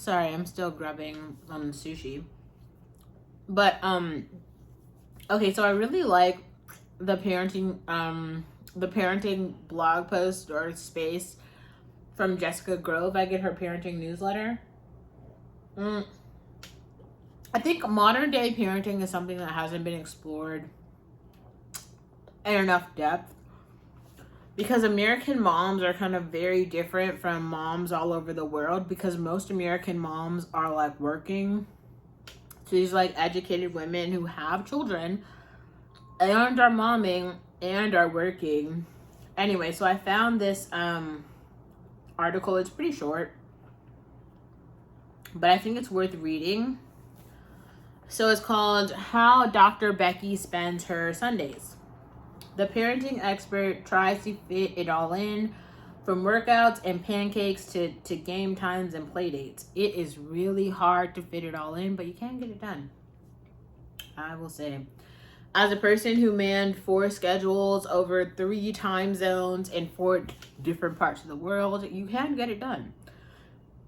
Sorry, I'm still grubbing on the sushi. But okay, so I really like the parenting blog post or space from Jessica Grove. I get her parenting newsletter. I think modern day parenting is something that hasn't been explored in enough depth because American moms are kind of very different from moms all over the world, because most American moms are like working. So these like educated women who have children and are momming and are working. Anyway, so I found this article. It's pretty short, but I think it's worth reading. So it's called How Dr. Becky Spends Her Sundays. The parenting expert tries to fit it all in, from workouts and pancakes to game times and play dates. It is really hard to fit it all in, but you can get it done. I will say. As a person who manned 4 schedules over 3 time zones in 4 different parts of the world, you can get it done.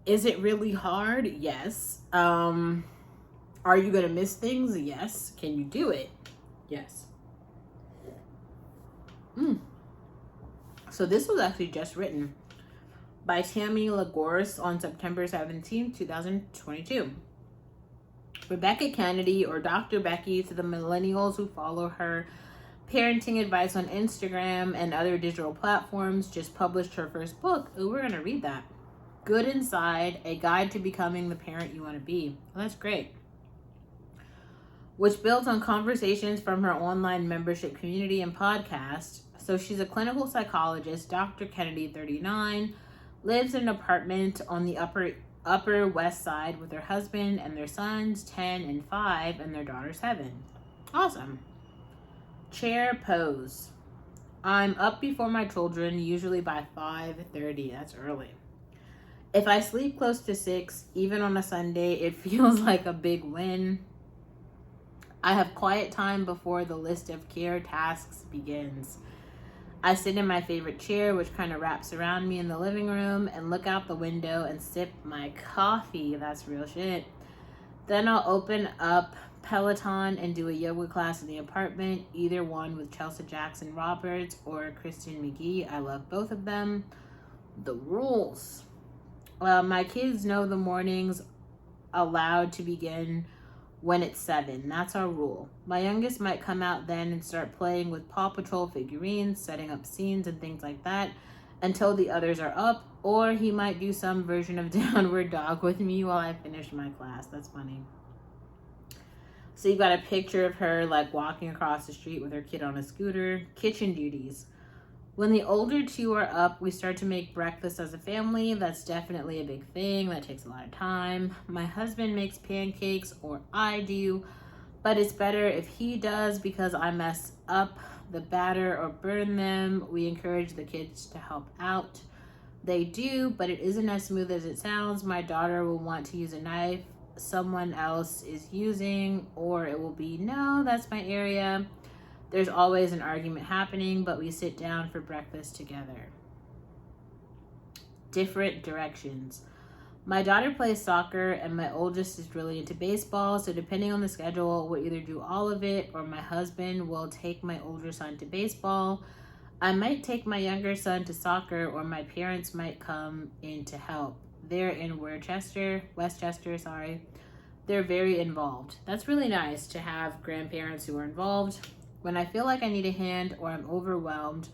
Is it really hard? Yes. Are you going to miss things? Yes. Can you do it? Yes. So this was actually just written by Tammy Lagorce on September 17, 2022. Rebecca Kennedy, or Dr. Becky to the millennials who follow her parenting advice on Instagram and other digital platforms, just published her first book. Ooh, we're going to read that. Good Inside, A Guide to Becoming the Parent You Want to Be. Well, that's great. Which builds on conversations from her online membership community and podcast. So she's a clinical psychologist. Dr. Kennedy, 39, lives in an apartment on the Upper West Side with her husband and their sons, 10 and 5, and their daughter, 7. Awesome. Chair pose. I'm up before my children, usually by 5:30. That's early. If I sleep close to 6, even on a Sunday, it feels like a big win. I have quiet time before the list of care tasks begins. I sit in my favorite chair, which kind of wraps around me in the living room, and look out the window and sip my coffee. That's real shit. Then I'll open up Peloton and do a yoga class in the apartment, either one with Chelsea Jackson Roberts or Kristen McGee. I love both of them. The rules. My kids know the mornings allowed to begin when it's 7. That's our rule. My youngest might come out then and start playing with Paw Patrol figurines, setting up scenes and things like that until the others are up, or he might do some version of Downward Dog with me while I finish my class. That's funny. So you've got a picture of her like walking across the street with her kid on a scooter. Kitchen duties. When the older 2 are up, we start to make breakfast as a family. That's definitely a big thing. That takes a lot of time. My husband makes pancakes, or I do, but it's better if he does because I mess up the batter or burn them. We encourage the kids to help out. They do, but it isn't as smooth as it sounds. My daughter will want to use a knife someone else is using, or it will be, no, that's my area. There's always an argument happening, but we sit down for breakfast together. Different directions. My daughter plays soccer and my oldest is really into baseball, so depending on the schedule, we'll either do all of it or my husband will take my older son to baseball. I might take my younger son to soccer, or my parents might come in to help. They're in Westchester. They're very involved. That's really nice to have grandparents who are involved. When I feel like I need a hand, or I'm overwhelmed,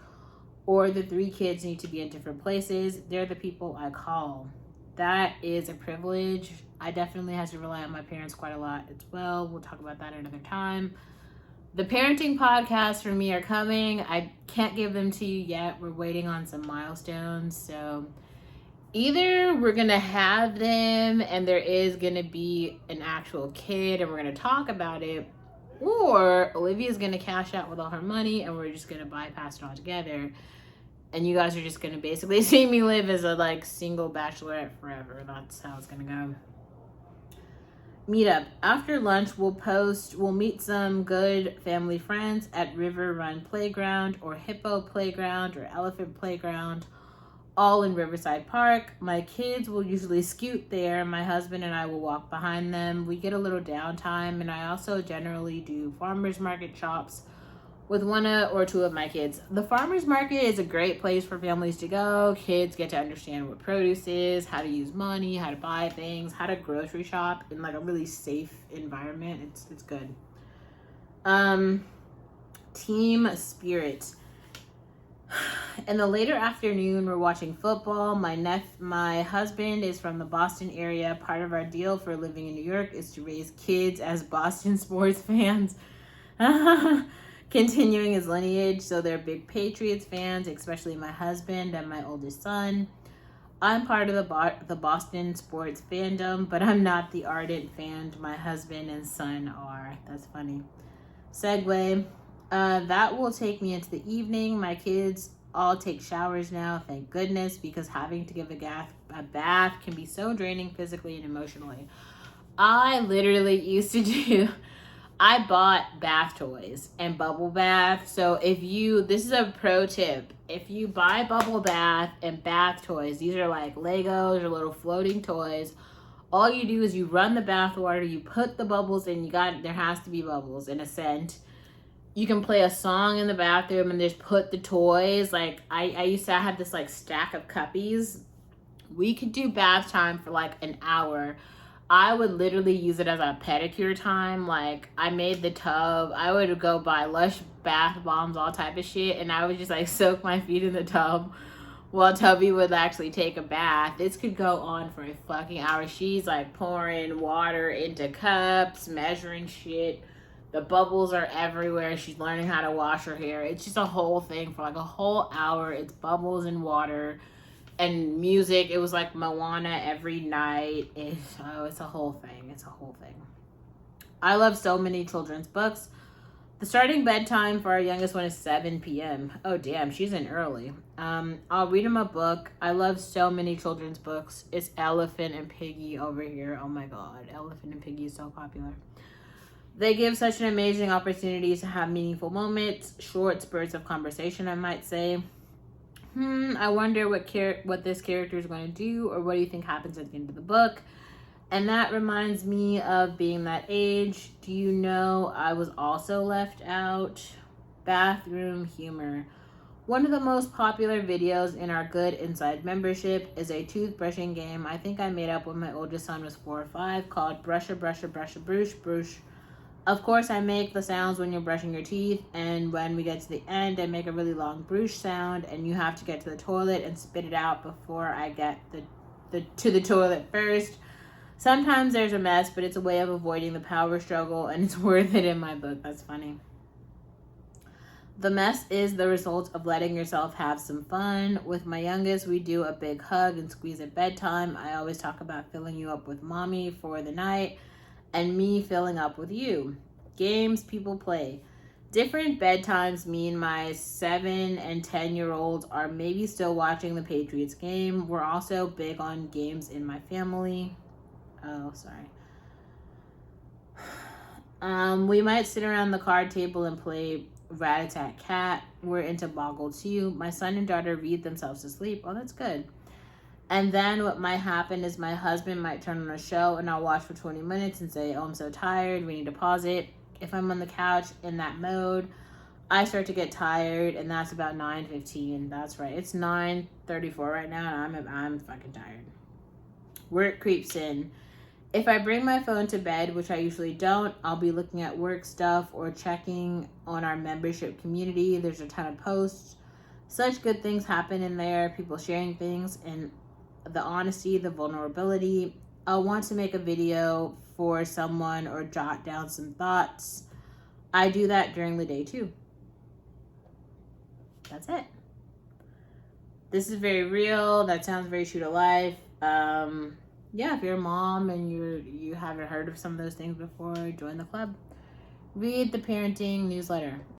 or the 3 kids need to be in different places, they're the people I call. That is a privilege. I definitely have to rely on my parents quite a lot as well. We'll talk about that another time. The parenting podcasts for me are coming. I can't give them to you yet. We're waiting on some milestones. So either we're going to have them and there is going to be an actual kid and we're going to talk about it, or Olivia's going to cash out with all her money and we're just going to bypass it altogether. And you guys are just going to basically see me live as a like single bachelorette forever. That's how it's going to go. Meetup. After lunch, we'll meet some good family friends at River Run Playground or Hippo Playground or Elephant Playground. all in Riverside Park. My kids will usually scoot there. My husband and I will walk behind them. We get a little downtime, and I also generally do farmers market shops with one or two of my kids. The farmers market is a great place for families to go. Kids get to understand what produce is, how to use money, how to buy things, how to grocery shop in like a really safe environment. It's good. Team spirit. In the later afternoon, we're watching football. My husband is from the Boston area. Part of our deal for living in New York is to raise kids as Boston sports fans. Continuing his lineage, so they're big Patriots fans, especially my husband and my oldest son. I'm part of the Boston sports fandom, but I'm not the ardent fan my husband and son are. That's funny. Segue. That will take me into the evening. My kids all take showers now, thank goodness, because having to give a bath can be so draining physically and emotionally. I literally used to do... I bought bath toys and bubble bath. So this is a pro tip. If you buy bubble bath and bath toys, these are like Legos or little floating toys. All you do is you run the bath water, you put the bubbles in, there has to be bubbles and a scent. You can play a song in the bathroom and just put the toys. Like I used to have this like stack of cuppies. We could do bath time for like an hour. I would literally use it as a pedicure time. Like, I made the tub. I would go buy Lush bath bombs, all type of shit, and I would just, like, soak my feet in the tub while Tubby would actually take a bath. This could go on for a fucking hour. She's, like, pouring water into cups, measuring shit. The bubbles are everywhere. She's learning how to wash her hair. It's just a whole thing for, like, a whole hour. It's bubbles and water. And music. It was like Moana every night. It's a whole thing. It's a whole thing. I love so many children's books. The starting bedtime for our youngest one is 7 p.m. Oh, damn. She's in early. I'll read him a book. I love so many children's books. It's Elephant and Piggy over here. Oh, my God. Elephant and Piggy is so popular. They give such an amazing opportunity to have meaningful moments. Short spurts of conversation, I might say. I wonder what this character is going to do, or what do you think happens at the end of the book? And that reminds me of being that age. Do you know I was also left out? Bathroom humor. One of the most popular videos in our Good Inside membership is a toothbrushing game I think I made up when my oldest son was 4 or 5, called Brush a Brush a Brush a Brush Brush. Of course, I make the sounds when you're brushing your teeth, and when we get to the end, I make a really long brush sound, and you have to get to the toilet and spit it out before I get to the toilet first. Sometimes there's a mess, but it's a way of avoiding the power struggle, and it's worth it in my book. That's funny. The mess is the result of letting yourself have some fun. With my youngest, we do a big hug and squeeze at bedtime. I always talk about filling you up with mommy for the night, and me filling up with you. Games people play. Different bedtimes mean my 7 and 10-year-olds are maybe still watching the Patriots game. We're also big on games in my family. Oh, sorry. We might sit around the card table and play Rat-a-tat-cat. We're into Boggle too. My son and daughter read themselves to sleep. Oh, that's good. And then what might happen is my husband might turn on a show and I'll watch for 20 minutes and say, oh, I'm so tired, we need to pause it. If I'm on the couch in that mode, I start to get tired, and that's about 9:15. That's right. It's 9:34 right now, and I'm fucking tired. Work creeps in. If I bring my phone to bed, which I usually don't, I'll be looking at work stuff or checking on our membership community. There's a ton of posts. Such good things happen in there. People sharing things, and the honesty, the vulnerability. I'll want to make a video for someone or jot down some thoughts. I do that during the day too. That's it. This is very real. That sounds very true to life. Yeah, if you're a mom and you haven't heard of some of those things before, join the club. Read the parenting newsletter.